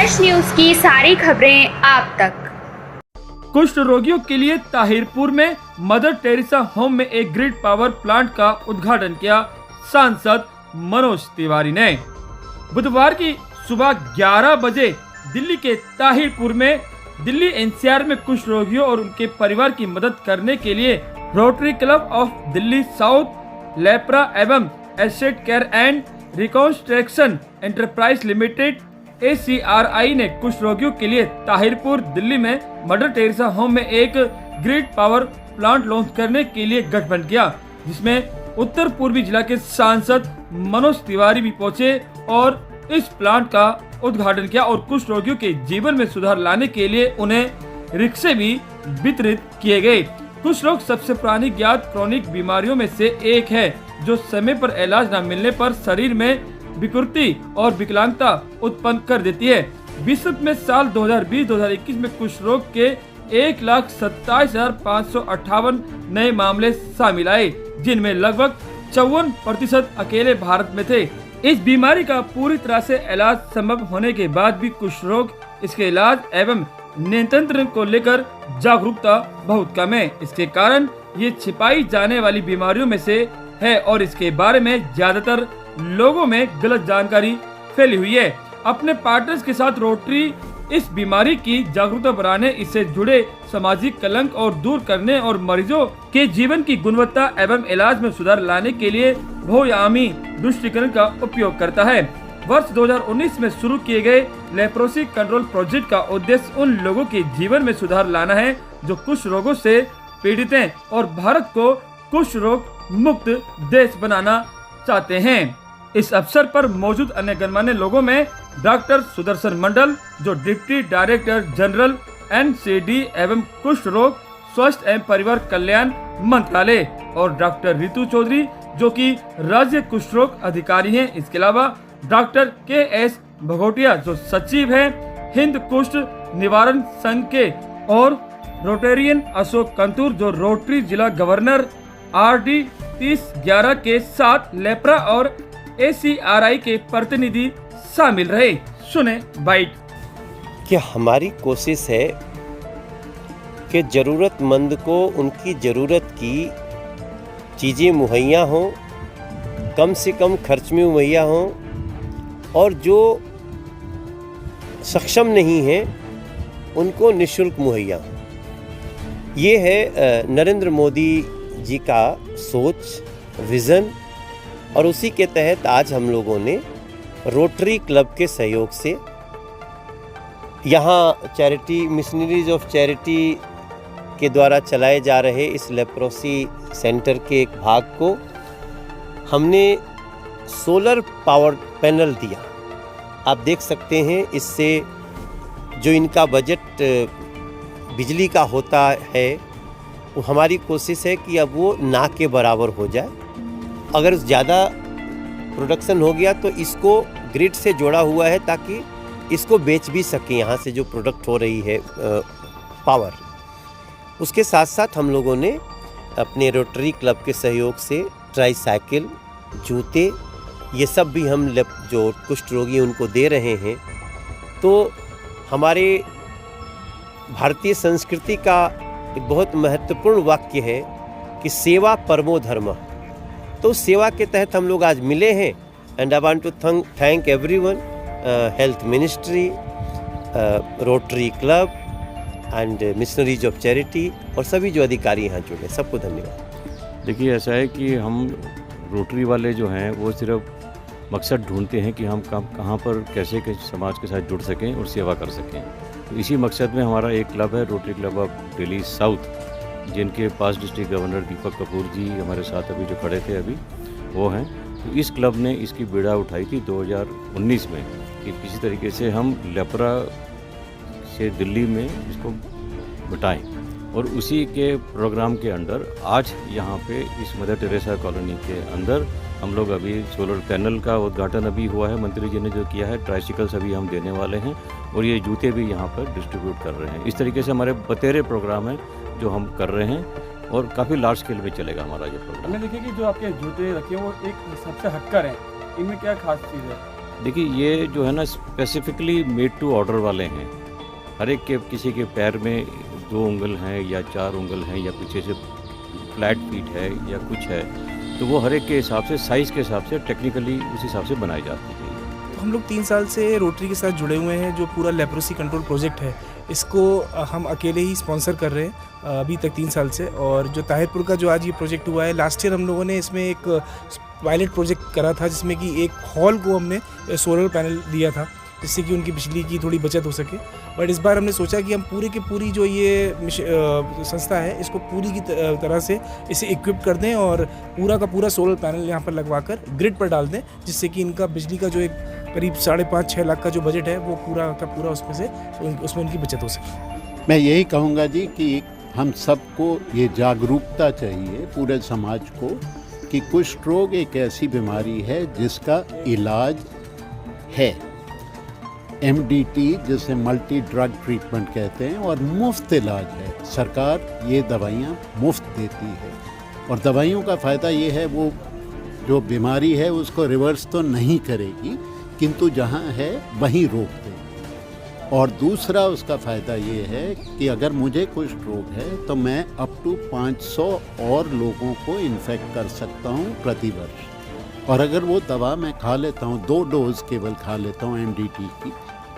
Fresh news की सारी खबरें आप तक। कुष्ठ रोगियों के लिए ताहिरपुर में मदर टेरेसा होम में एक ग्रिड पावर प्लांट का उद्घाटन किया सांसद मनोज तिवारी ने। बुधवार की सुबह 11 बजे दिल्ली के ताहिरपुर में दिल्ली एनसीआर में कुष्ठ रोगियों और उनके परिवार की मदद करने के लिए Rotary Club of Delhi South, Lepra एवं Asset Care and Reconstruction Enterprise Limited ACRI ने कुष्ठ रोगियों के लिए ताहिरपुर दिल्ली में मदर टेरेसा होम में एक ग्रिड पावर प्लांट लॉन्च करने के लिए गठबंधन किया, जिसमें उत्तर पूर्वी जिला के सांसद मनोज तिवारी भी पहुंचे और इस प्लांट का उद्घाटन किया और कुष्ठ रोगियों के जीवन में सुधार लाने के लिए उन्हें रिक्शे भी वितरित किए गए। कुष्ठ रोग सबसे पुरानी ज्ञात क्रोनिक बीमारियों में से एक है, जो समय पर इलाज न मिलने पर शरीर में विकृति और विकलांगता उत्पन्न कर देती है। विश्व में साल 2020-2021 में कुष्ठ रोग के 1,27,558 नए मामले शामिल आए, जिनमें लगभग 54% अकेले भारत में थे। इस बीमारी का पूरी तरह से इलाज संभव होने के बाद भी कुष्ठ रोग, इसके इलाज एवं नियंत्रण को लेकर जागरूकता बहुत कम है। इसके कारण ये छिपाई जाने वाली बीमारियों में से है और इसके बारे में ज्यादातर लोगों में गलत जानकारी फैली हुई है। अपने पार्टनर्स के साथ रोटरी इस बीमारी की जागरूकता बढ़ाने, इससे जुड़े सामाजिक कलंक और दूर करने और मरीजों के जीवन की गुणवत्ता एवं इलाज में सुधार लाने के लिए बहुआयामी दृष्टिकोण का उपयोग करता है। वर्ष 2019 में शुरू किए गए लेप्रोसी कंट्रोल प्रोजेक्ट का उद्देश्य उन लोगों के जीवन में सुधार लाना है जो कुष्ठ रोगों से पीड़ित हैं और भारत को कुष्ठ रोग मुक्त देश बनाना चाहते हैं। इस अवसर पर मौजूद अन्य गणमान्य लोगों में डॉक्टर सुदर्शन मंडल, जो डिप्टी डायरेक्टर जनरल NCD एवं कुष्ठ रोग स्वास्थ्य एवं परिवार कल्याण मंत्रालय, और डॉक्टर रितु चौधरी, जो कि राज्य कुष्ठ रोग अधिकारी हैं। इसके अलावा डॉक्टर KS भगोटिया, जो सचिव हैं हिंद कुष्ठ निवारण संघ के, और रोटेरियन अशोक कंतूर, जो रोटरी जिला गवर्नर RD 3011 के साथ लेप्रा और ACRI के प्रतिनिधि शामिल रहे। सुने बाइट। कि हमारी कोशिश है कि ज़रूरतमंद को उनकी ज़रूरत की चीज़ें मुहैया हों, कम से कम खर्च में मुहैया हों, और जो सक्षम नहीं हैं उनको निःशुल्क मुहैया हों। ये है नरेंद्र मोदी जी का सोच, विज़न, और उसी के तहत आज हम लोगों ने रोटरी क्लब के सहयोग से यहाँ चैरिटी मिशनरीज ऑफ चैरिटी के द्वारा चलाए जा रहे इस लेप्रोसी सेंटर के एक भाग को हमने सोलर पावर पैनल दिया। आप देख सकते हैं, इससे जो इनका बजट बिजली का होता है, वो हमारी कोशिश है कि अब वो ना के बराबर हो जाए। अगर ज़्यादा प्रोडक्शन हो गया तो इसको ग्रिड से जोड़ा हुआ है ताकि इसको बेच भी सकें यहाँ से जो प्रोडक्ट हो रही है पावर। उसके साथ साथ हम लोगों ने अपने रोटरी क्लब के सहयोग से ट्राईसाइकिल, जूते, ये सब भी हम जो कुष्ठ रोगी उनको दे रहे हैं। तो हमारे भारतीय संस्कृति का एक बहुत महत्वपूर्ण वाक्य है कि सेवा परमो धर्मः। तो सेवा के तहत हम लोग आज मिले हैं। And I want to thank everyone, health ministry, Rotary club and missionaries of charity, और सभी जो अधिकारी यहाँ जुड़े, सबको धन्यवाद। देखिए, ऐसा है कि हम रोटरी वाले जो हैं वो सिर्फ मकसद ढूंढते हैं कि हम कहाँ पर कैसे समाज के साथ जुड़ सकें और सेवा कर सकें। तो इसी मकसद में हमारा एक क्लब है, rotary Club of Delhi south, जिनके पास डिस्ट्रिक्ट गवर्नर दीपक कपूर जी हमारे साथ अभी जो खड़े थे अभी वो हैं। तो इस क्लब ने इसकी बीड़ा उठाई थी 2019 में कि किसी तरीके से हम लेप्रा से दिल्ली में इसको बिठाएं, और उसी के प्रोग्राम के अंडर आज यहाँ पे इस मदर टेरेसा कॉलोनी के अंदर हम लोग अभी सोलर पैनल का उद्घाटन अभी हुआ है, मंत्री जी ने जो किया है। ट्राइसिकल्स अभी हम देने वाले हैं और ये जूते भी यहाँ पर डिस्ट्रीब्यूट कर रहे हैं। इस तरीके से हमारे बतेरे प्रोग्राम हैं जो हम कर रहे हैं और काफ़ी लार्ज स्केल में चलेगा हमारा ये प्रोग्राम। हमने देखिए कि जो आपके जूते रखे हैं वो एक सबसे हटकर हैं, इनमें क्या खास चीज़ है? देखिए ये जो है ना स्पेसिफिकली मेड टू ऑर्डर वाले हैं। हर एक के किसी के पैर में 2 उंगल हैं या 4 उंगल हैं या पीछे से फ्लैट फीट है या कुछ है, तो वो हर एक के हिसाब से साइज़ के हिसाब से टेक्निकली उस हिसाब से बनाई जाती है। तो हम लोग 3 साल से रोटरी के साथ जुड़े हुए हैं। जो पूरा लेप्रोसी कंट्रोल प्रोजेक्ट है इसको हम अकेले ही स्पॉन्सर कर रहे हैं अभी तक 3 साल से। और जो ताहिरपुर का जो आज ये प्रोजेक्ट हुआ है, लास्ट ईयर हम लोगों ने इसमें एक पायलट प्रोजेक्ट करा था जिसमें कि एक हॉल को हमने सोलर पैनल दिया था जिससे कि उनकी बिजली की थोड़ी बचत हो सके। बट इस बार हमने सोचा कि हम पूरे के पूरी जो ये संस्था है इसको पूरी की तरह से इसे इक्विप कर दें और पूरा का पूरा सोलर पैनल यहाँ पर लगवाकर ग्रिड पर डाल दें, जिससे कि इनका बिजली का जो एक करीब 5.5-6 लाख का जो बजट है वो पूरा का पूरा उसमें उनकी बचत हो सके। मैं यही कहूँगा जी कि हम सबको ये जागरूकता चाहिए पूरे समाज को कि कुष्ठ रोग एक ऐसी बीमारी है जिसका इलाज है, MDT जिसे मल्टी ड्रग ट्रीटमेंट कहते हैं, और मुफ्त इलाज है। सरकार ये दवाइयाँ मुफ्त देती है और दवाइयों का फ़ायदा ये है वो जो बीमारी है उसको रिवर्स तो नहीं करेगी किंतु जहाँ है वहीं रोक देगी। और दूसरा उसका फ़ायदा ये है कि अगर मुझे कुष्ठ रोग है तो मैं अप टू 500 और लोगों को इन्फेक्ट कर सकता हूँ प्रतिवर्ष। और अगर वो दवा मैं खा लेता हूँ, 2 डोज केवल खा लेता हूँ MDT की,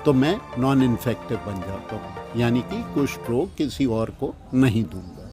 तो मैं नॉन इन्फेक्टिव बन जाता हूँ, यानी कि कुष्ठ रोग किसी और को नहीं दूँगा।